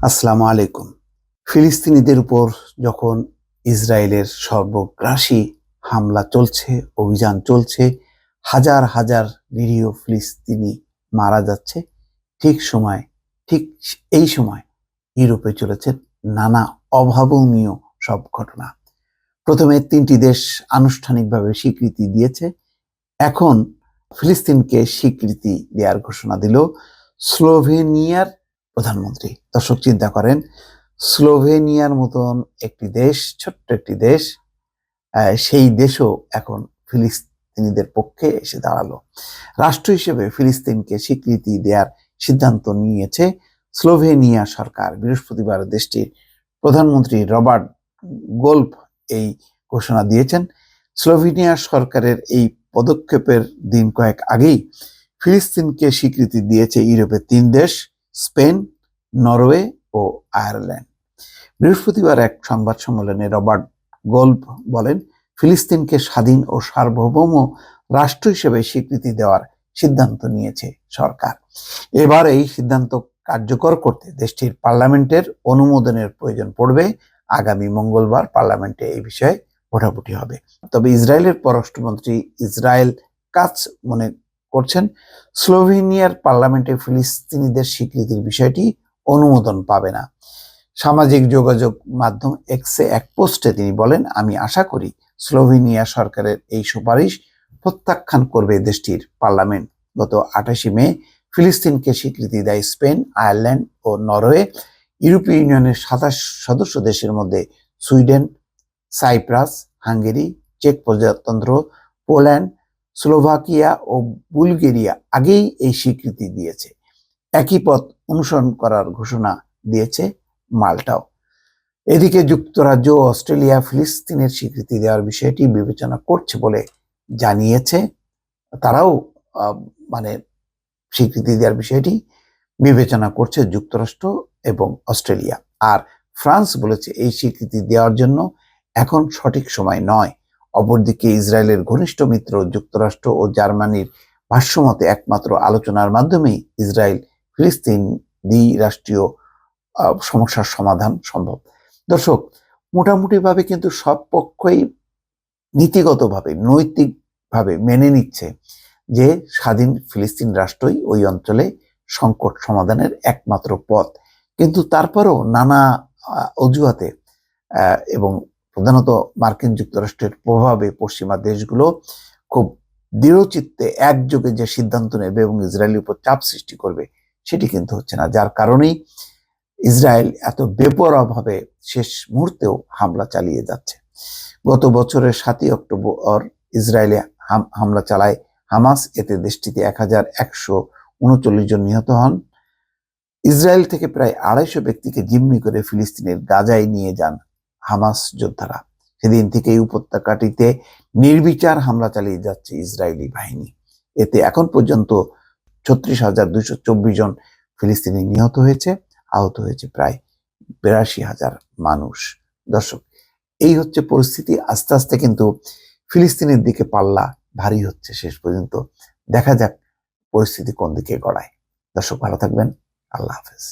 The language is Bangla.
আসসালামু আলাইকুম। ফিলিস্তিনিদের উপর যখন ইসরায়েলের সর্বগ্রাসী হামলা চলছে, অভিযান চলছে, হাজার হাজার নিরীহ ফিলিস্তিনি মারা যাচ্ছে, ঠিক এই সময় ইউরোপে চলেছে নানা অভাবনীয় সব ঘটনা। প্রথমে ৩টি দেশ আনুষ্ঠানিকভাবে স্বীকৃতি দিয়েছে। এখন ফিলিস্তিনকে স্বীকৃতি দেওয়ার ঘোষণা দিল স্লোভেনিয়ার প্রধানমন্ত্রী। দর্শক চিন্তা করেন, স্লোভেনিয়ার মতন একটি দেশ, ছোট্ট একটি দেশ, সেই দেশও এখন ফিলিস্তিনিদের পক্ষে এসে দাঁড়ালো। রাষ্ট্র হিসেবে ফিলিস্তিনকে স্বীকৃতি দেওয়ার সিদ্ধান্ত নিয়েছে স্লোভেনিয়া সরকার। বৃহস্পতিবার দেশটির প্রধানমন্ত্রী রবার্ট গোলফ এই ঘোষণা দিয়েছেন। স্লোভেনিয়া সরকারের এই পদক্ষেপের দিন কয়েক আগেই ফিলিস্তিনকে স্বীকৃতি দিয়েছে ইউরোপের ৩ দেশ, স্পেন, নরওয়ে ও আয়ারল্যান্ড। বৃহস্পতিবার এক সংবাদ সম্মেলনে রবার্ট গোলফ বলেন, ফিলিস্তিনকে স্বাধীন ও সার্বভৌম রাষ্ট্র হিসেবে স্বীকৃতি দেওয়ার সিদ্ধান্ত নিয়েছে সরকার। এবার এই সিদ্ধান্ত কার্যকর করতে দেশটির পার্লামেন্টের অনুমোদনের প্রয়োজন পড়বে। আগামী মঙ্গলবার পার্লামেন্টে এই বিষয়ে ভোটাভুটি হবে। তবে ইসরায়েলের পররাষ্ট্রমন্ত্রী ইসরায়েল কাচ মনে করছেন, স্লোভেনিয়ার পার্লামেন্টে ফিলিস্তিনিদের স্বীকৃতির বিষয়টি অনুমোদন পাবে না। সামাজিক যোগাযোগ মাধ্যম এক্সে এক পোস্টে তিনি বলেন, আমি আশা করি স্লোভেনিয়া সরকারের এই সুপারিশ প্রত্যাখ্যান করবে দেশটির পার্লামেন্ট। গত 28 মে ফিলিস্তিনকে স্বীকৃতি দেয় স্পেন, আয়ারল্যান্ড ও নরওয়ে। ইউরোপীয় ইউনিয়নের 27 সদস্য দেশের মধ্যে সুইডেন, সাইপ্রাস, হাঙ্গেরি, চেক প্রজাতন্ত্র, পোল্যান্ড, স্লোভাকিয়া ও বুলগেরিয়া আগেই এই স্বীকৃতি দিয়েছে। একই পথ অনুসরণ করার ঘোষণা দিয়েছে মাল্টাও। এদিকে যুক্তরাজ্য ও অস্ট্রেলিয়া ফিলিস্তিনের স্বীকৃতি দেওয়ার বিষয়টি বিবেচনা করছে বলে জানিয়েছে। তারাও স্বীকৃতি দেওয়ার বিষয়টি বিবেচনা করছে যুক্তরাষ্ট্র এবং অস্ট্রেলিয়া। আর ফ্রান্স বলেছে এই স্বীকৃতি দেওয়ার জন্য এখন সঠিক সময় নয়। অপরদিকে ইসরায়েলের ঘনিষ্ঠ মিত্র যুক্তরাষ্ট্র ও জার্মানির ভাষ্যমতে একমাত্র আলোচনার মাধ্যমেই ইসরায়েল ফিলিস্তিন দ্বিরাষ্ট্রীয় সমস্যার সমাধান সম্ভব। দর্শক, মোটামুটিভাবে কিন্তু সব পক্ষই নীতিগতভাবে, নৈতিকভাবে মেনে নিচ্ছে যে স্বাধীন ফিলিস্তিন রাষ্ট্রই ওই অঞ্চলে সংকট সমাধানের একমাত্র পথ। কিন্তু তারপরেও নানা অজুহাতে এবং প্রধানত মার্কিন যুক্তরাষ্ট্রের প্রভাবে পশ্চিমা দেশগুলো খুব দৃঢ়চিত্তে একযোগে যে সিদ্ধান্ত নেবে এবং ইসরায়েলের উপর চাপ সৃষ্টি করবে, সেটি কিন্তু হচ্ছে না। যার কারণেই ইসরায়েল এত বেপরোয়াভাবে শেষ মুহূর্তেও হামলা চালিয়ে যাচ্ছে। গত বছরের 7 অক্টোবর ইসরায়েলে হামলা চালায় হামাস। এতে দেশটিতে 1139 জন নিহত হন। ইসরায়েল থেকে প্রায় 250 ব্যক্তিকে জিম্মি করে ফিলিস্তিনের গাজায় নিয়ে যান হামাস যোদ্ধারা। সেদিন থেকে এই উপত্যকাটিতে নির্বিচার হামলা চালিয়ে যাচ্ছে ইসরায়েলি বাহিনী। এতে এখন পর্যন্ত 36,224 জন ফিলিস্তিনি নিহত হয়েছে, আহত হয়েছে প্রায় 82,000 মানুষ। দর্শক, এই হচ্ছে পরিস্থিতি। আস্তে আস্তে কিন্তু ফিলিস্তিনের দিকে পাল্লা ভারী হচ্ছে। শেষ পর্যন্ত দেখা যাক পরিস্থিতি কোন দিকে গড়ায়। দর্শক, ভালো থাকবেন। আল্লাহ হাফেজ।